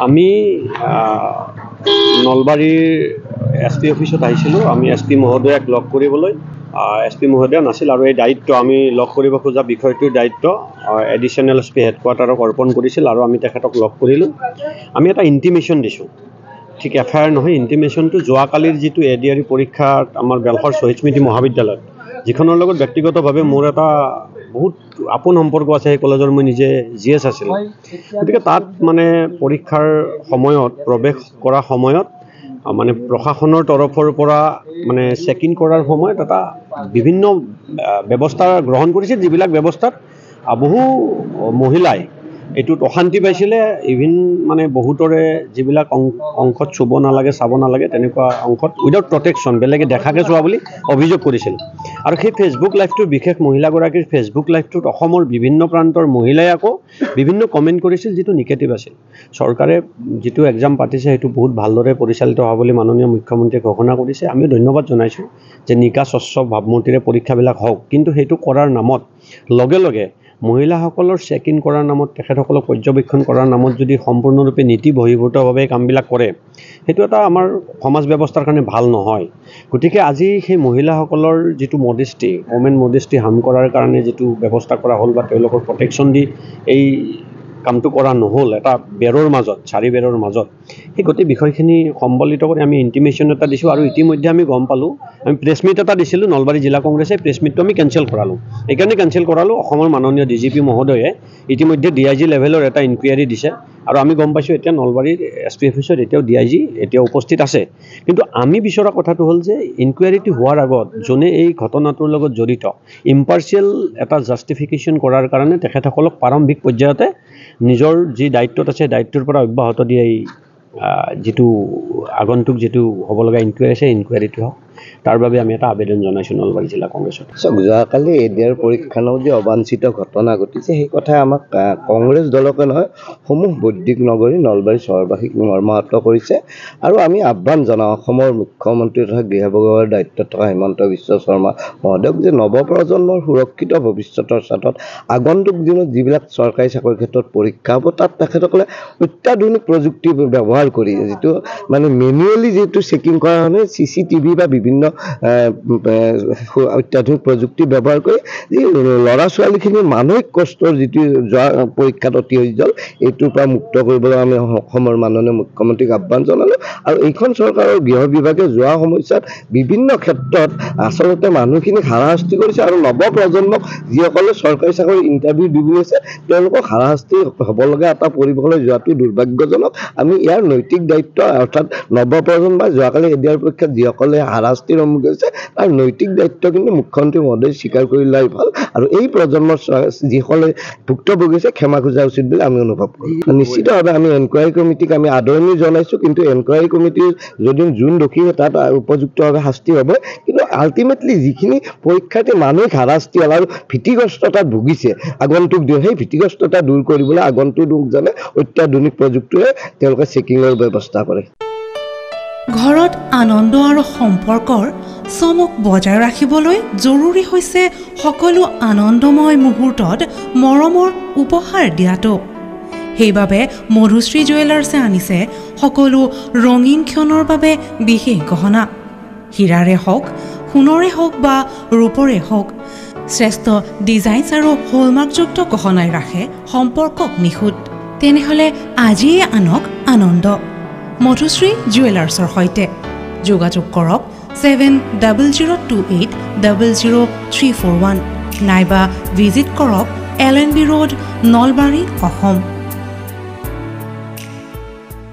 আমি নলবাৰীৰ SP অফিচত আহিছিলোঁ। আমি SP মহোদয়াক লগ কৰিবলৈ, SP মহোদয়া নাছিল আৰু এই দায়িত্ব আমি লগ কৰিব খোজা বিষয়টোৰ দায়িত্ব এডিশ্যনেল SP হেডকোৱাৰ্টাৰক অৰ্পণ কৰিছিল আৰু আমি তেখেতক লগ কৰিলোঁ। আমি এটা ইণ্টিমেশ্যন দিছোঁ, ঠিক FIR নহয়, ইণ্টিমেশ্যনটো যোৱাকালিৰ যিটো ADRE পৰীক্ষাত আমাৰ বেলশৰ শ্বহীদ স্মৃতি মহাবিদ্যালয়ত, যিখনৰ লগত ব্যক্তিগতভাৱে মোৰ এটা বহুত আপোন সম্পৰ্ক আছে। সেই কলেজৰ মই নিজে GS আছিলোঁ। গতিকে তাত মানে পৰীক্ষাৰ সময়ত প্ৰৱেশ কৰা সময়ত মানে প্ৰশাসনৰ তৰফৰ পৰা মানে চেকিং কৰাৰ সময়ত এটা বিভিন্ন ব্যৱস্থা গ্ৰহণ কৰিছে, যিবিলাক ব্যৱস্থাত বহু মহিলাই এইটোত অশান্তি পাইছিলে। ইভিন মানে বহুতৰে যিবিলাক অংশত চুব নালাগে, চাব নালাগে, তেনেকুৱা অংশত উইদাউট প্ৰটেকশ্যন বেলেগে দেখাকৈ চোৱা বুলি অভিযোগ কৰিছিল। আৰু সেই ফেচবুক লাইভটোৰ বিশেষ মহিলাগৰাকীৰ ফেচবুক লাইভটোত অসমৰ বিভিন্ন প্ৰান্তৰ মহিলাই আকৌ বিভিন্ন কমেণ্ট কৰিছিল, যিটো নিগেটিভ আছিল। চৰকাৰে যিটো এক্সাম পাতিছে সেইটো বহুত ভালদৰে পৰিচালিত হোৱা বুলি মাননীয় মুখ্যমন্ত্ৰীয়ে ঘোষণা কৰিছে। আমিও ধন্যবাদ জনাইছোঁ যে নিকা স্বচ্ছ ভাৱমূৰ্তিৰে পৰীক্ষাবিলাক হওক, কিন্তু সেইটো কৰাৰ নামত লগে লগে মহিলাসকলৰ চেক ইন কৰাৰ নামত, তেখেতসকলক পৰ্যবেক্ষণ কৰাৰ নামত যদি সম্পূৰ্ণৰূপে নীতি বহিৰ্ভূতভাৱে কামবিলাক কৰে, সেইটো এটা আমাৰ সমাজ ব্যৱস্থাৰ কাৰণে ভাল নহয়। গতিকে আজি সেই মহিলাসকলৰ যিটো মডেষ্টি, ওমেন মডেষ্টি হাৰ্ম কৰাৰ কাৰণে যিটো ব্যৱস্থা কৰা হ'ল বা তেওঁলোকৰ প্ৰটেকশ্যন দি এই কামটো কৰা নহ'ল, এটা বেৰৰ মাজত, চাৰি বেৰৰ মাজত, সেই গোটেই বিষয়খিনি সম্বলিত কৰি আমি ইণ্টিমেশ্যন এটা দিছোঁ। আৰু ইতিমধ্যে আমি গম পালোঁ, আমি প্ৰেছ মিট এটা দিছিলোঁ, নলবাৰী জিলা কংগ্ৰেছে প্ৰেছ মিটটো আমি কেঞ্চেল কৰালোঁ। এইকাৰণে কেঞ্চেল কৰালোঁ, অসমৰ মাননীয় DGP মহোদয়ে ইতিমধ্যে DIG লেভেলৰ এটা ইনকুৱাৰী দিছে আৰু আমি গম পাইছোঁ এতিয়া নলবাৰীৰ SP অফিচত এতিয়াও DIG এতিয়া উপস্থিত আছে। কিন্তু আমি বিচৰা কথাটো হ'ল যে ইনকুৱাৰীটো হোৱাৰ আগত যোনে এই ঘটনাটোৰ লগত জড়িত, ইম্পাৰ্চিয়েল এটা জাষ্টিফিকেশ্যন কৰাৰ কাৰণে তেখেতসকলক প্ৰাৰম্ভিক পৰ্যায়তে নিজৰ যি দায়িত্বত আছে দায়িত্বৰ পৰা অব্যাহত দিয়ে এই যিটো আগন্তুক যিটো হ'ব লগা ইনকুৱাৰী আছে, ইনকুৱাৰীটো হওক, তাৰ বাবে আমি এটা আবেদন জনাইছোঁ নলবাৰী জিলা কংগ্ৰেছত। যোৱাকালি ADR পৰীক্ষাত যি অবাঞ্ছিত ঘটনা ঘটিছে, সেই কথাই আমাক কংগ্ৰেছ দলকে নহয়, সমূহ বৈদিক নগৰী নলবাৰী চহৰবাসীক মৰ্মাহত কৰিছে। আৰু আমি আহ্বান জনাওঁ অসমৰ মুখ্যমন্ত্ৰী তথা গৃহ বিভাগৰ দায়িত্বত থকা হিমন্ত বিশ্ব শৰ্মা মহোদয়ক যে নৱপ্ৰজন্মৰ সুৰক্ষিত ভৱিষ্যতৰ স্বাৰ্থত আগন্তুক দিনত যিবিলাক চৰকাৰী চাকৰিৰ ক্ষেত্ৰত পৰীক্ষা হ'ব, তাত তেখেতসকলে অত্যাধুনিক প্ৰযুক্তি ব্যৱহাৰ কৰি, যিটো মানে মেনুৱেলি যিটো চেকিং কৰা হয়, CCTV বা বিভিন্ন অত্যাধুনিক প্ৰযুক্তি ব্যৱহাৰ কৰি যি ল'ৰা ছোৱালীখিনিৰ মানসিক কষ্টৰ যিটো যোৱা পৰীক্ষাত অতি হৈছিল, এইটোৰ পৰা মুক্ত কৰিবলৈ আমি অসমৰ মাননীয় মুখ্যমন্ত্ৰীক আহ্বান জনালোঁ। আৰু এইখন চৰকাৰৰ গৃহ বিভাগে যোৱা সময়ছোৱাত বিভিন্ন ক্ষেত্ৰত আচলতে মানুহখিনিক হাৰাশাস্তি কৰিছে আৰু নৱপ্ৰজন্মক যিসকলে চৰকাৰী চাকৰি ইণ্টাৰভিউ দিব আছে, তেওঁলোকক হাৰাশাস্তি হ'ব লগা এটা পৰিৱেশলৈ যোৱাটো দুৰ্ভাগ্যজনক। আমি ইয়াৰ নৈতিক দায়িত্ব, অৰ্থাৎ নৱপ্ৰজন্ম বা যোৱাকালি ADR পৰীক্ষাত যিসকলে হাৰাশাস্তিৰ সন্মুখীন হৈছে, তাৰ নৈতিক দায়িত্ব কিন্তু মুখ্যমন্ত্ৰী মহোদয়ে স্বীকাৰ কৰি লোৱাই ভাল। আৰু এই প্ৰজন্মৰ যিসকলে ভুক্তভোগী হৈছে ক্ষমা খোজা উচিত বুলি আমি অনুভৱ কৰোঁ। নিশ্চিতভাৱে আমি এনকুৱাৰী কমিটিক আমি আদৰণি জনাইছোঁ, কিন্তু এনকুৱাৰী কমিটিৰ যদিও যোন দোষী তাত উপযুক্তভাৱে শাস্তি হ'ব, কিন্তু আল্টিমেটলি যিখিনি পৰীক্ষাৰ্থী মানসিক হাৰাশাস্তি হ'ল আৰু ভীতিগ্ৰস্ততাত ভুগিছে আগন্তুক দিন, সেই ভীতিগ্ৰস্ততা দূৰ কৰিবলৈ আগন্তুক দিনে অত্যাধুনিক প্ৰযুক্তিৰে তেওঁলোকে চেকিঙৰ ব্যৱস্থা কৰে। ঘৰত আনন্দ আৰু সম্পৰ্কৰ চমক বজাই ৰাখিবলৈ জৰুৰী হৈছে সকলো আনন্দময় মুহূৰ্তত মৰমৰ উপহাৰ দিয়াটো। সেইবাবে মধুশ্ৰী জুৱেলাৰ্ছে আনিছে সকলো ৰঙীন ক্ষণৰ বাবে বিশেষ গহনা। হীৰাৰে হওক, সোণৰে হওক বা ৰূপৰে হওক, শ্ৰেষ্ঠ ডিজাইনছ আৰু হলমাৰ্কযুক্ত গহনাই ৰাখে সম্পৰ্কক নিখুঁত। তেনেহ'লে আজিয়ে আনক আনন্দ মধুশ্ৰী জুৱেলাৰ্ছৰ সৈতে। যোগাযোগ কৰক 7002800341 নাইবা ভিজিট কৰক LNB ৰোড, নলবাৰী, অসম।